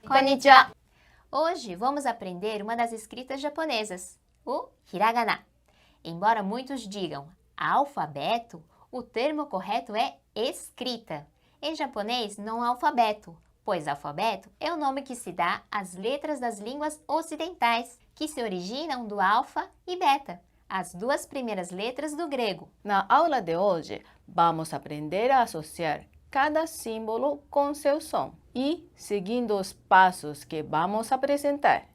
Konnichiwa! Hoje vamos aprender uma das escritas japonesas, o hiragana. Embora muitos digam alfabeto, o termo correto é escrita. Em japonês não há alfabeto, pois alfabeto é o nome que se dá às letras das línguas ocidentais, que se originam do alfa e beta, as duas primeiras letras do grego. Na aula de hoje, vamos aprender a associar cada símbolo com seu som. E, seguindo os passos que vamos apresentar,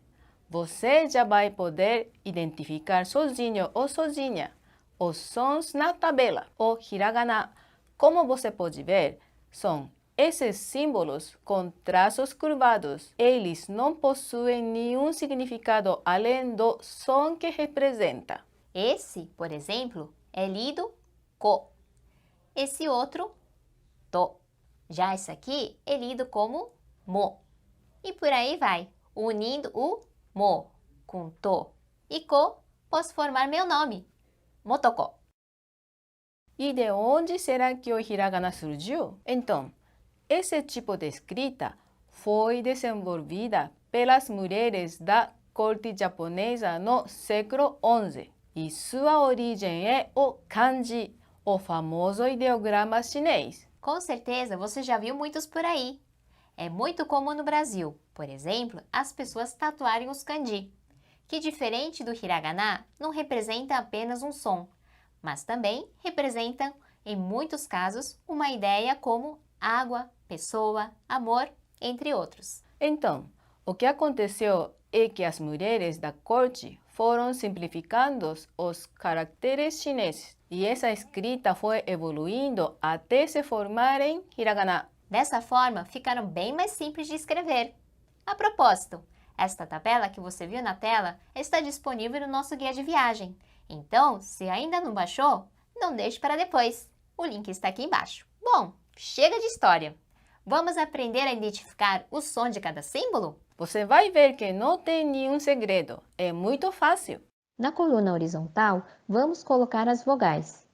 você já vai poder identificar sozinho ou sozinha os sons na tabela. O hiragana, como você pode ver, são esses símbolos com traços curvados. Eles não possuem nenhum significado além do som que representa. Esse, por exemplo, é lido ko. Esse outro, to. Já esse aqui é lido como mo. E por aí vai, unindo o mo com to e ko, posso formar meu nome, Motoko. E de onde será que o hiragana surgiu? Então, esse tipo de escrita foi desenvolvida pelas mulheres da corte japonesa no século XI. E sua origem é o kanji, o famoso ideograma chinês. Com certeza você já viu muitos por aí. É muito comum no Brasil, por exemplo, as pessoas tatuarem os kanji, que diferente do hiragana, não representa apenas um som, mas também representam, em muitos casos, uma ideia como água, pessoa, amor, entre outros. Então, o que aconteceu é que as mulheres da corte foram simplificando os caracteres chineses e essa escrita foi evoluindo até se formar em hiragana. Dessa forma, ficaram bem mais simples de escrever. A propósito, esta tabela que você viu na tela está disponível no nosso guia de viagem. Então, se ainda não baixou, não deixe para depois. O link está aqui embaixo. Bom, chega de história. Vamos aprender a identificar o som de cada símbolo? Você vai ver que não tem nenhum segredo, é muito fácil. Na coluna horizontal, vamos colocar as vogais.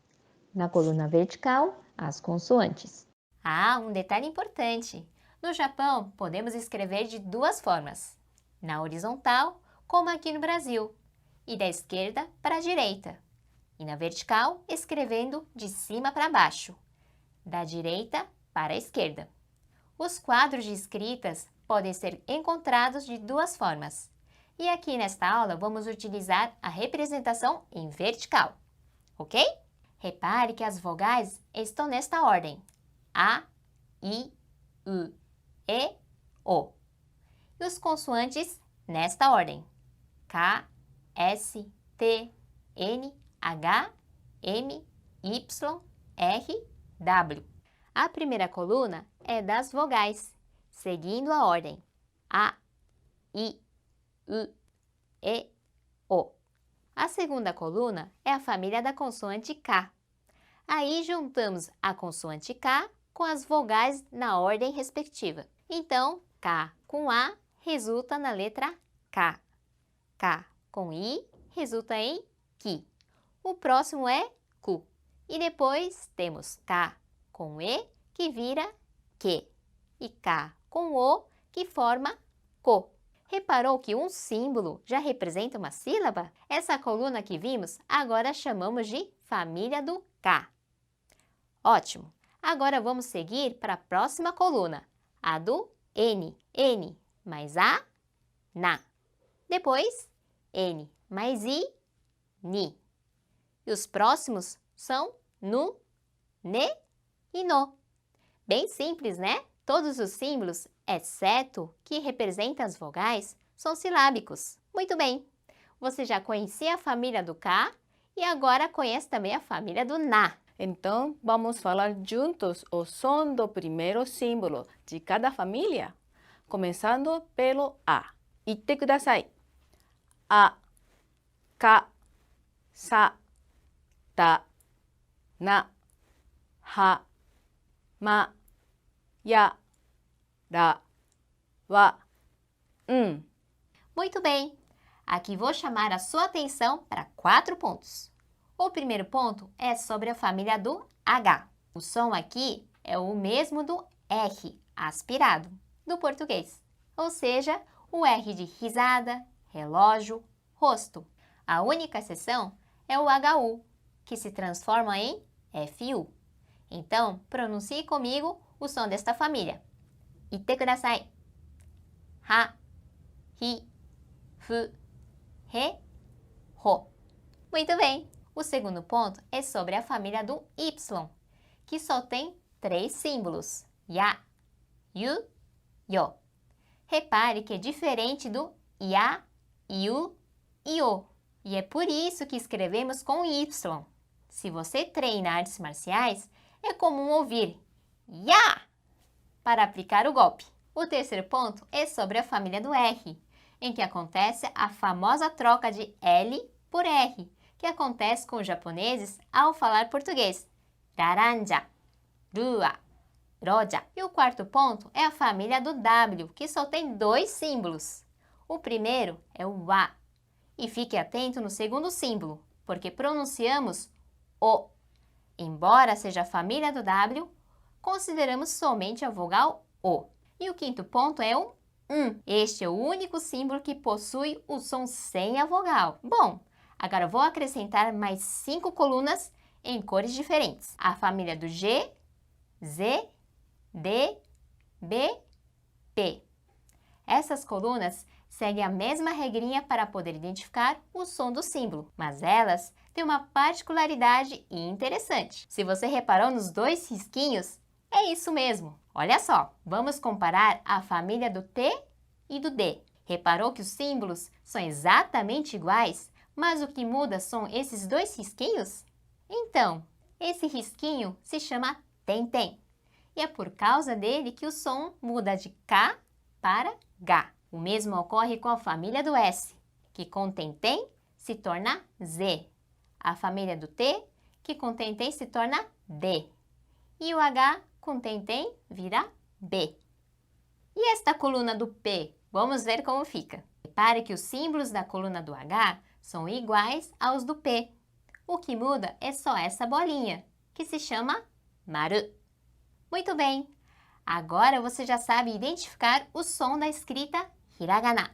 Na coluna vertical, as consoantes. Ah, um detalhe importante! No Japão, podemos escrever de duas formas. Na horizontal, como aqui no Brasil, e da esquerda para a direita. E na vertical, escrevendo de cima para baixo, da direita para a esquerda. Os quadros de escritas podem ser encontrados de duas formas. E aqui nesta aula vamos utilizar a representação em vertical, ok? Repare que as vogais estão nesta ordem: A, I, U, E, O. E os consoantes nesta ordem: K, S, T, N, H, M, Y, R, W. A primeira coluna é das vogais, seguindo a ordem A, I, U, E, O. A segunda coluna é a família da consoante K. Aí juntamos a consoante K com as vogais na ordem respectiva. Então, K com A resulta na letra K. K com I resulta em Ki. O próximo é Ku. E depois temos K com E, que vira Que. E K com O, que forma Ko. Reparou que um símbolo já representa uma sílaba? Essa coluna que vimos, agora chamamos de família do K. Ótimo! Agora vamos seguir para a próxima coluna, a do N. N mais A, Na. Depois, N mais I, Ni. E os próximos são Nu, Ne e No. Bem simples, né? Todos os símbolos, exceto que representam as vogais, são silábicos. Muito bem! Você já conhecia a família do K e agora conhece também a família do Na. Então, vamos falar juntos o som do primeiro símbolo de cada família, começando pelo A. Itte kudasai. A, Ka, Sa, Ta, Na, Ha, Ma, Ya, Ra, Wa, Muito bem! Aqui vou chamar a sua atenção para 4 pontos. O primeiro ponto é sobre a família do H. O som aqui é o mesmo do R, aspirado, do português. ou seja, o R de risada, relógio, rosto. A única exceção é o HU, que se transforma em FU. Então, pronuncie comigo o som desta família. Itte kudasai. Ha, hi, fu, he, ho. Muito bem! O segundo ponto é sobre a família do Y, que só tem 3 símbolos. Ya, yu, yo. Repare que é diferente do ya, yu e o. E é por isso que escrevemos com Y. Se você treina artes marciais, é comum ouvir ya para aplicar o golpe. O terceiro ponto é sobre a família do R, em que acontece a famosa troca de L por R, que acontece com os japoneses ao falar português. Laranja, rua, roja. E o quarto ponto é a família do W, que só tem 2 símbolos. O primeiro é o wa. E fique atento no segundo símbolo, porque pronunciamos o. Embora seja a família do W, consideramos somente a vogal O. E o quinto ponto é o Este é o único símbolo que possui o som sem a vogal. Bom, agora vou acrescentar mais 5 colunas em cores diferentes. A família do G, Z, D, B, P. Essas colunas seguem a mesma regrinha para poder identificar o som do símbolo, mas elas têm uma particularidade interessante. Se você reparou nos 2 risquinhos, é isso mesmo. Olha só, vamos comparar a família do T e do D. Reparou que os símbolos são exatamente iguais, mas o que muda são esses 2 risquinhos? Então, esse risquinho se chama tem-tem. E é por causa dele que o som muda de K para G. O mesmo ocorre com a família do S, que com tem-tem se torna Z. A família do T, que com tem-tem se torna D. E o H com tem-tem vira B. E esta coluna do P? Vamos ver como fica. Repare que os símbolos da coluna do H são iguais aos do P. O que muda é só essa bolinha, que se chama maru. Muito bem! Agora você já sabe identificar o som da escrita hiragana.